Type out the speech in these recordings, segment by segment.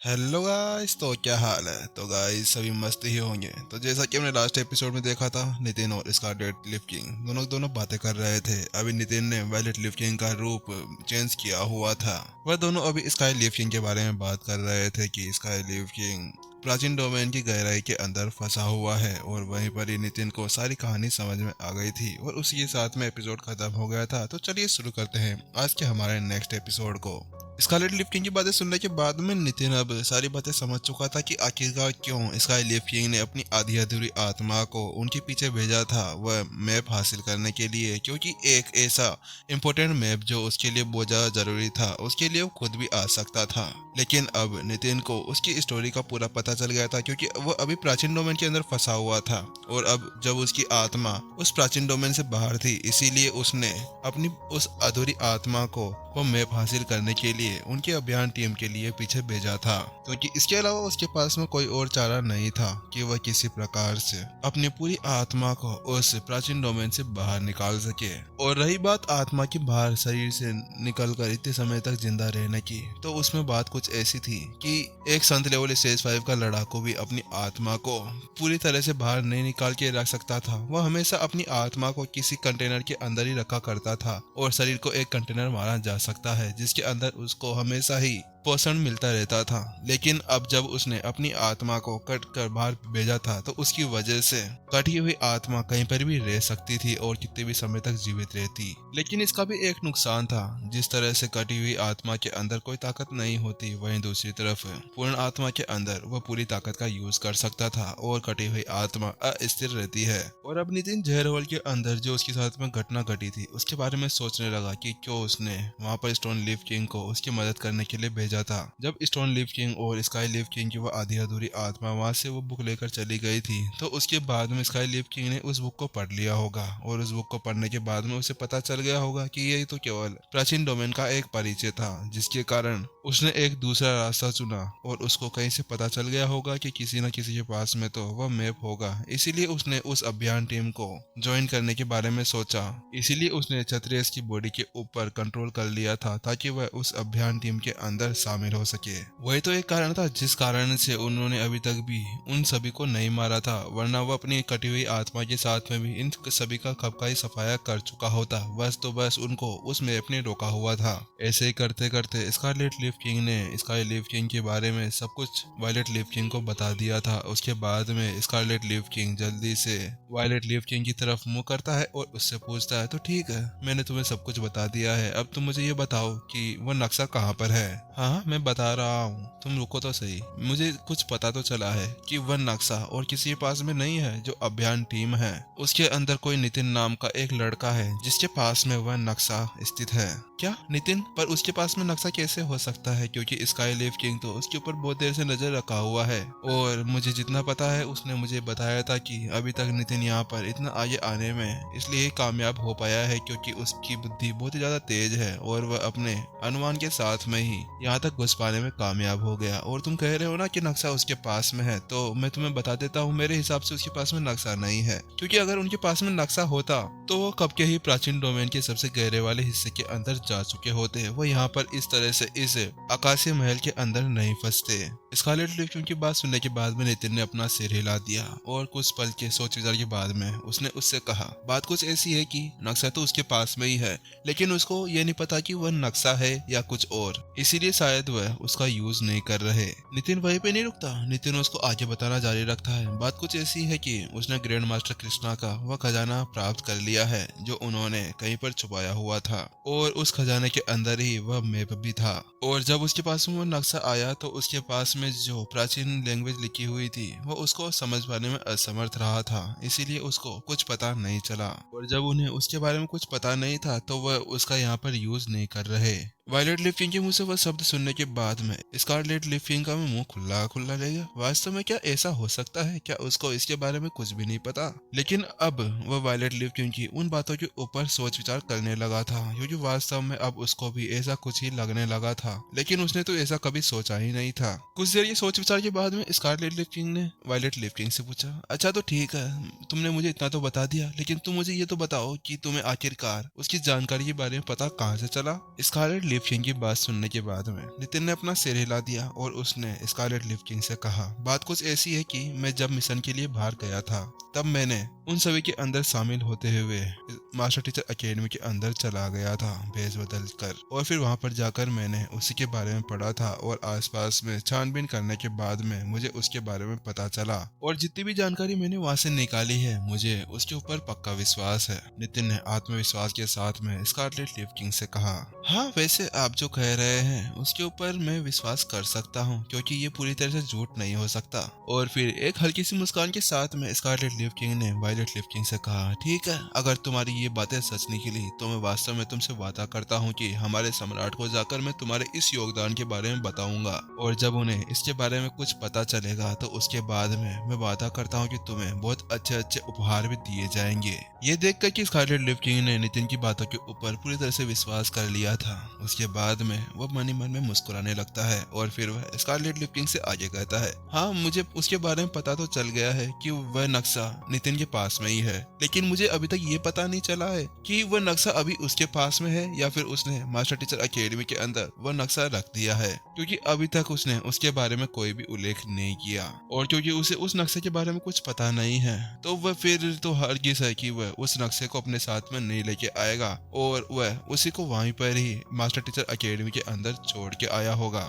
Hello guys, तो क्या हाल है। तो गाइस सभी मस्त ही होंगे। तो जैसा कि हमने लास्ट एपिसोड में देखा था, नितिन और स्कारलेट लिव किंग दोनों दोनों बातें कर रहे थे। अभी नितिन ने वायलेट लिव किंग का रूप चेंज किया हुआ था। वह दोनों अभी स्काई लिव किंग के बारे में बात कर रहे थे कि स्काई लिव किंग प्राचीन डोमेन की गहराई के अंदर फंसा हुआ है। और वहीं पर ही नितिन को सारी कहानी समझ में आ गई थी और उसी के साथ में एपिसोड खत्म हो गया था। तो चलिए शुरू करते हैं आज के हमारे नेक्स्ट एपिसोड को। स्कारलेट लिव किंग की बातें सुनने के बाद में नितिन अब सारी बातें समझ चुका था कि आखिरकार क्यों स्काई लिव किंग ने अपनी आधी अधूरी आत्मा को उनके पीछे भेजा था। वह मैप हासिल करने के लिए, क्योंकि एक ऐसा इम्पोर्टेंट मैप जो उसके लिए बहुत ज़्यादा जरूरी था, उसके लिए वो खुद भी आ सकता था। लेकिन अब नितिन को उसकी स्टोरी का पूरा पता चल गया था, क्योंकि वो अभी प्राचीन डोमेन के अंदर फंसा हुआ था। और अब जब उसकी आत्मा उस प्राचीन डोमेन से बाहर थी, इसीलिए उसने अपनी उस अधूरी आत्मा को वो मैप हासिल करने के लिए उनके अभियान टीम के लिए पीछे भेजा था। क्योंकि इसके अलावा उसके पास में कोई और चारा नहीं था कि वह किसी प्रकार से अपनी पूरी आत्मा को उस प्राचीन डोमेन से बाहर निकाल सके। और रही बात आत्मा की बाहर शरीर से निकलकर इतने समय तक जिंदा रहने की, तो उसमें बात कुछ ऐसी थी कि एक संत लेवल स्टेज 5 का लड़ाकू भी अपनी आत्मा को पूरी तरह से बाहर नहीं निकाल के रख सकता था। वह हमेशा अपनी आत्मा को किसी कंटेनर के अंदर ही रखा करता था, और शरीर को एक कंटेनर माना जा सकता है जिसके अंदर उसको हमेशा ही पोषण मिलता रहता था। लेकिन अब जब उसने अपनी आत्मा को कट कर बाहर भेजा था, तो उसकी वजह से कटी हुई आत्मा कहीं पर भी रह सकती थी और कितने भी समय तक जीवित रहती। लेकिन इसका भी एक नुकसान था। जिस तरह से कटी हुई आत्मा के अंदर कोई ताकत नहीं होती, वहीं दूसरी तरफ पूर्ण आत्मा के अंदर वह पूरी ताकत का यूज कर सकता था और कटी हुई आत्मा अस्थिर रहती है। और अब नितिन जहरवल के अंदर जो उसके साथ में घटना घटी थी, उसके बारे में सोचने लगा कि क्यों उसने वहां पर स्टोन लिव किंग को उसकी मदद करने के लिए भेजा था। जब स्टोन लिव किंग और स्काई लिव किंग की वो आधी अधूरी आत्मा वहां से वो बुक लेकर चली गई थी, तो उसके बाद में स्काई लिव किंग ने उस बुक को पढ़ लिया होगा। और उस बुक को पढ़ने के बाद में उसे पता चल गया होगा कि ये तो केवल प्राचीन डोमेन का एक परिचय था, जिसके कारण उसने एक दूसरा रास्ता चुना। और उसको कहीं से पता चल गया होगा कि किसी न किसी के पास में तो वह मैप होगा, इसीलिए उसने उस अभियान टीम को ज्वाइन करने के बारे में सोचा। इसीलिए उसने छत्रेस की बॉडी के ऊपर कंट्रोल कर लिया था, ताकि वह उस अभियान टीम के अंदर शामिल हो सके। वही तो एक कारण था जिस कारण से उन्होंने अभी तक भी उन सभी को नहीं मारा था, वरना वह अपनी कटी हुई आत्मा के साथ में भी इन सभी का खपकाई सफाया कर चुका होता। बस उनको उस मैप ने रोका हुआ था। ऐसे ही करते करते स्कारलेट लिव किंग ने स्काई लिव किंग के बारे में सब कुछ वायलेट लिव किंग को बता दिया था। उसके बाद में स्कारलेट लिव किंग जल्दी से वायलेट लिव किंग की तरफ मुंह करता है और उससे पूछता है, तो ठीक है, मैंने तुम्हें सब कुछ बता दिया है, अब तुम मुझे ये बताओ कि वो नक्शा कहाँ पर है। हाँ, मैं बता रहा हूँ, तुम रुको तो सही। मुझे कुछ पता तो चला है कि वह नक्शा और किसी के पास में नहीं है। जो अभियान टीम है उसके अंदर कोई नितिन नाम का एक लड़का है जिसके पास में वह नक्शा स्थित है। क्या नितिन? पर उसके पास में नक्शा कैसे हो सकता है, क्योंकि स्काई लिव किंग तो उसके ऊपर बहुत देर से नजर रखा हुआ है। और मुझे जितना पता है, उसने मुझे बताया था कि अभी तक नितिन यहाँ पर इतना आगे आने में इसलिए कामयाब हो पाया है क्योंकि उसकी बुद्धि बहुत ही ज्यादा तेज है और वह अपने अनुमान के साथ में ही यहाँ तक घुस पाने में कामयाब हो गया। और तुम कह रहे हो ना कि नक्शा उसके पास में है, तो मैं तुम्हें बता देता हूँ, मेरे हिसाब से उसके पास में नक्शा नहीं है। क्योंकि अगर उनके पास में नक्शा होता तो वो कब के ही प्राचीन डोमेन के सबसे गहरे वाले हिस्से के अंदर जा चुके होते। वो यहाँ पर इस तरह से इस आकाशीय महल के अंदर नहीं फंसते। स्कारलेट लिव किंग की बात सुनने के बाद में नितिन ने अपना सिर हिला दिया और कुछ पल के सोच विचार के बाद में उसने उससे कहा, बात कुछ ऐसी है कि नक्शा तो उसके पास में ही है, लेकिन उसको ये नहीं पता कि वह नक्शा है या कुछ और, इसीलिए शायद वह उसका यूज नहीं कर रहे। नितिन वहीं पे नहीं रुकता। नितिन उसको आगे बताना जारी रखता है। बात कुछ ऐसी है कि उसने ग्रैंड मास्टर कृष्णा का वह खजाना प्राप्त कर लिया है जो उन्होंने कहीं पर छुपाया हुआ था, और उस खजाने के अंदर ही वह मैप भी था। और जब उसके पास में वो नक्शा आया तो उसके पास में जो प्राचीन लैंग्वेज लिखी हुई थी वो उसको समझ पाने में असमर्थ रहा था, इसीलिए उसको कुछ पता नहीं चला। और जब उन्हें उसके बारे में कुछ पता नहीं था तो वह उसका यहाँ पर यूज नहीं कर रहे। वायलेट लिव किंग के मुंह से वह शब्द सुनने के बाद में स्कारलेट लिव किंग का मुंह खुला खुला रह गया। वास्तव में क्या ऐसा हो सकता है? क्या उसको इसके बारे में कुछ भी नहीं पता? लेकिन अब वह वायलेट लिव किंग की उन बातों के ऊपर सोच विचार करने लगा था, क्योंकि वास्तव में अब उसको भी ऐसा कुछ ही लगने लगा था। लेकिन उसने तो ऐसा कभी सोचा ही नहीं था। कुछ देर ये सोच विचार के बाद में स्कारलेट लिव किंग ने वायलेट लिव किंग से पूछा, अच्छा तो ठीक है, तुमने मुझे इतना तो बता दिया, लेकिन तुम मुझे ये तो बताओ कि तुम्हें आखिरकार उसकी जानकारी के बारे में पता कहाँ से चला? स्कारलेट लिफ्किंग की बात सुनने के बाद में नितिन ने अपना सिर हिला दिया और उसने स्कारलेट लिफ्किंग से कहा, बात कुछ ऐसी है कि मैं जब मिशन के लिए बाहर गया था तब मैंने उन सभी के अंदर शामिल होते हुए मास्टर टीचर एकेडमी के अंदर चला गया था भेष बदल कर, और फिर वहां पर जाकर मैंने उसी के बारे में पढ़ा था और आसपास में छानबीन करने के बाद में मुझे उसके बारे में पता चला और जितनी भी जानकारी मैंने वहां से निकाली है मुझे उसके ऊपर पक्का विश्वास है। नितिन ने आत्मविश्वास के साथ में स्कारलेट लिफ्किंग से कहा, हाँ वैसे आप जो कह रहे हैं उसके ऊपर मैं विश्वास कर सकता हूँ क्योंकि ये पूरी तरह से झूठ नहीं हो सकता। और फिर एक हल्की सी मुस्कान के साथ में स्कारलेट लिफ्किंग ने वायलेट लिफ्किंग से कहा, ठीक है, अगर तुम्हारी ये बातें सच निकली तो मैं वास्तव में तुमसे वादा करता हूँ कि हमारे सम्राट को जाकर मैं तुम्हारे इस योगदान के बारे में बताऊंगा और जब उन्हें इसके बारे में कुछ पता चलेगा तो उसके बाद में मैं वादा करता हूँ कि तुम्हें बहुत अच्छे अच्छे उपहार भी दिए जाएंगे। ये देखकर कि स्कारलेट लिफ्किंग ने नितिन की बातों के ऊपर पूरी तरह से विश्वास कर लिया था, उसके बाद में वो मन ही मन में मुस्कुराने लगता है और फिर वह स्कारलेट लिफ्किंग से आगे कहता है, हाँ मुझे उसके बारे में पता तो चल गया है कि वह नक्शा नितिन के पास में ही है, लेकिन मुझे अभी तक ये पता नहीं चला है कि वह नक्शा अभी उसके पास में है या फिर उसने मास्टर टीचर एकेडमी के अंदर वह नक्शा रख दिया है, क्योंकि अभी तक उसने उसके बारे में कोई भी उल्लेख नहीं किया और क्योंकि उसे उस नक्शे के बारे में कुछ पता नहीं है तो वह फिर तो हरगिज़ है कि वह उस नक्शे को अपने साथ में नहीं लेके आएगा और वह उसी को वहीं पर ही मास्टर टीचर एकेडमी के अंदर छोड़ के आया होगा।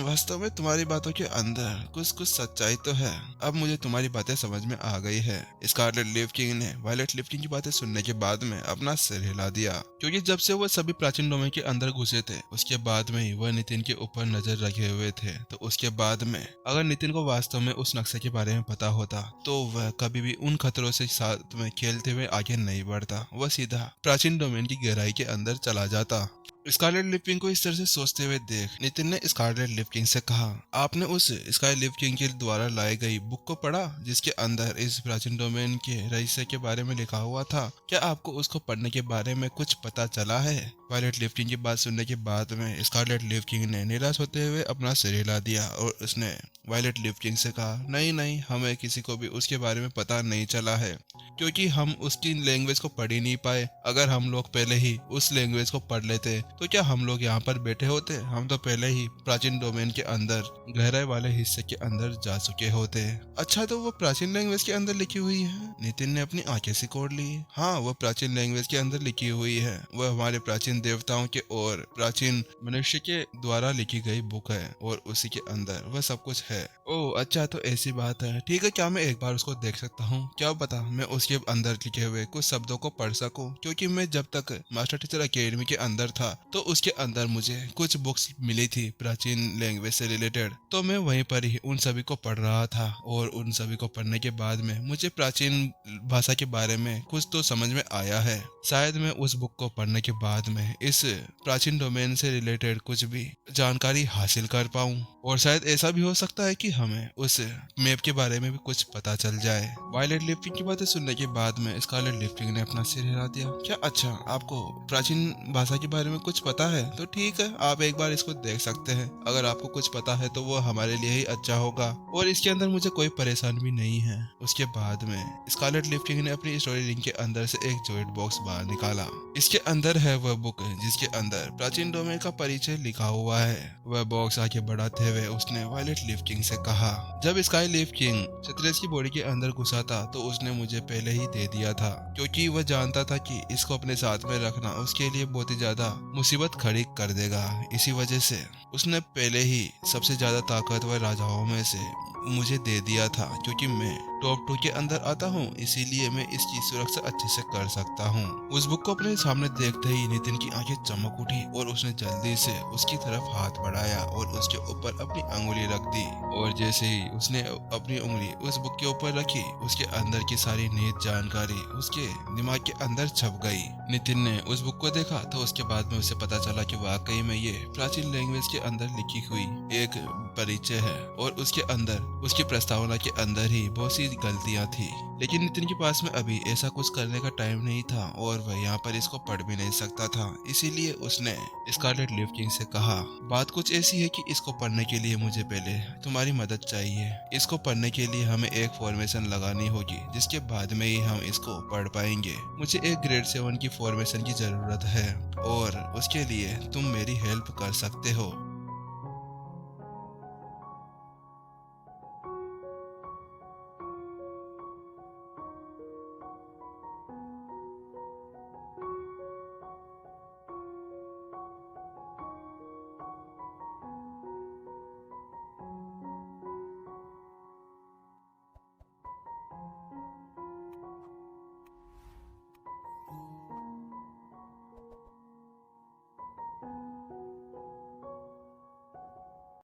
वास्तव में तुम्हारी बातों के अंदर कुछ कुछ सच्चाई तो है, अब मुझे तुम्हारी बातें समझ में आ गई है। स्कारलेट लिफ्किंग ने वायलेट लिफ्किंग की बातें सुनने के बाद में अपना सिर हिला दिया, क्योंकि जब से वह सभी प्राचीन डोमेन के अंदर घुसे थे उसके बाद में ही वह नितिन के ऊपर नजर रखे हुए थे, तो उसके बाद में अगर नितिन को वास्तव में उस नक्शे के बारे में पता होता तो वह कभी भी उन खतरों से साथ में खेलते हुए आगे नहीं बढ़ता, वह सीधा प्राचीन डोमेन की गहराई के अंदर चला जाता। स्कारलेट लिफ्किंग को इस तरह से सोचते हुए देख नितिन ने स्कारलेट लिफ्किंग से कहा, आपने उस स्काई लिफ्किंग के द्वारा लाई गई बुक को पढ़ा जिसके अंदर इस प्राचीन डोमेन के रहस्य के बारे में लिखा हुआ था, क्या आपको उसको पढ़ने के बारे में कुछ पता चला है? वायलेट लिफ्किंग की बात सुनने के बाद में स्कारलेट लिफ्किंग ने निराश होते हुए अपना सिर हिला दिया और उसने वायलेट लिफ्किंग से कहा, नहीं, हमें किसी को भी उसके बारे में पता नहीं चला है क्योंकि हम उसकी लैंग्वेज को पढ़ ही नहीं पाए। अगर हम लोग पहले ही उस लैंग्वेज को पढ़ लेते तो क्या हम लोग यहाँ पर बैठे होते? हम तो पहले ही प्राचीन डोमेन के अंदर गहराई वाले हिस्से के अंदर जा चुके होते। अच्छा, तो वो प्राचीन लैंग्वेज के अंदर लिखी हुई है? नितिन ने अपनी आंखें सिकोड़ ली। हाँ, वो प्राचीन लैंग्वेज के अंदर लिखी हुई है। वह हमारे प्राचीन देवताओं के और प्राचीन मनुष्य के द्वारा लिखी गई बुक है और उसी के अंदर वह सब कुछ है। ओह अच्छा, तो ऐसी बात है। ठीक है, क्या मैं एक बार उसको देख सकता हूँ? क्या पता मैं उसके अंदर लिखे हुए कुछ शब्दों को पढ़ सकूं, क्योंकि मैं जब तक मास्टर टीचर एकेडमी के अंदर था तो उसके अंदर मुझे कुछ बुक्स मिली थी प्राचीन लैंग्वेज से रिलेटेड, तो मैं वहीं पर ही उन सभी को पढ़ रहा था और उन सभी को पढ़ने के बाद में मुझे प्राचीन भाषा के बारे में कुछ तो समझ में आया है। शायद मैं उस बुक को पढ़ने के बाद में इस प्राचीन डोमेन से रिलेटेड कुछ भी जानकारी हासिल कर पाऊं और शायद ऐसा भी हो सकता है कि हमें उस मैप के बारे में भी कुछ पता चल जाए। वायलेट लिफ्किंग की बातें सुनने के बाद में स्कारलेट लिफ्किंग ने अपना सिर हिला दिया। क्या? अच्छा, आपको प्राचीन भाषा के बारे में कुछ पता है? तो ठीक है, आप एक बार इसको देख सकते हैं। अगर आपको कुछ पता है तो वो हमारे लिए ही अच्छा होगा और इसके अंदर मुझे कोई परेशानी भी नहीं है। उसके बाद में स्कारलेट लिफ्किंग ने अपनी स्टोरी लिंक के अंदर से एक ज्वेट बॉक्स बाहर निकाला। इसके अंदर है वह बुक जिसके अंदर प्राचीन डोमेन का परिचय लिखा हुआ है। वह बॉक्स आगे बढ़ाते हुए उसने वायलेट लिफ्किंग से कहा, जब स्काई लिफ्किंग क्षत्रियस की बॉडी के अंदर घुसा था तो उसने मुझे पहले ही दे दिया था, क्योंकि वह जानता था कि इसको अपने साथ में रखना उसके लिए बहुत ही ज्यादा मुसीबत खड़ी कर देगा। इसी वजह से उसने पहले ही सबसे ज्यादा ताकतवर राजाओं में से मुझे दे दिया था, क्योंकि मैं टॉप 2 के अंदर आता हूँ, इसीलिए मैं इसकी सुरक्षा अच्छे से कर सकता हूँ। उस बुक को अपने सामने देखते ही नितिन की आंखें चमक उठी और उसने जल्दी से उसकी तरफ हाथ बढ़ाया और उसके ऊपर अपनी अंगुली रख दी और जैसे ही उसने अपनी उंगली उस बुक के ऊपर रखी उसके अंदर की सारी निहित जानकारी उसके दिमाग के अंदर छप गई। नितिन ने उस बुक को देखा तो उसके बाद में उसे पता चला कि वाकई में ये प्राचीन लैंग्वेज के अंदर लिखी हुई एक परिचय है और उसके अंदर उसकी प्रस्तावना के अंदर ही बहुत सी की गलतियां थी, लेकिन नितिन के पास में अभी ऐसा कुछ करने का टाइम नहीं था और वह यहाँ पर इसको पढ़ भी नहीं सकता था। इसीलिए उसने स्कारलेट लिफ किंग से कहा, बात कुछ ऐसी है कि इसको पढ़ने के लिए मुझे पहले तुम्हारी मदद चाहिए। इसको पढ़ने के लिए हमें एक फॉर्मेशन लगानी होगी, जिसके बाद में ही हम इसको पढ़ पाएंगे। मुझे एक ग्रेड 7 की फॉर्मेशन की जरूरत है और उसके लिए तुम मेरी हेल्प कर सकते हो।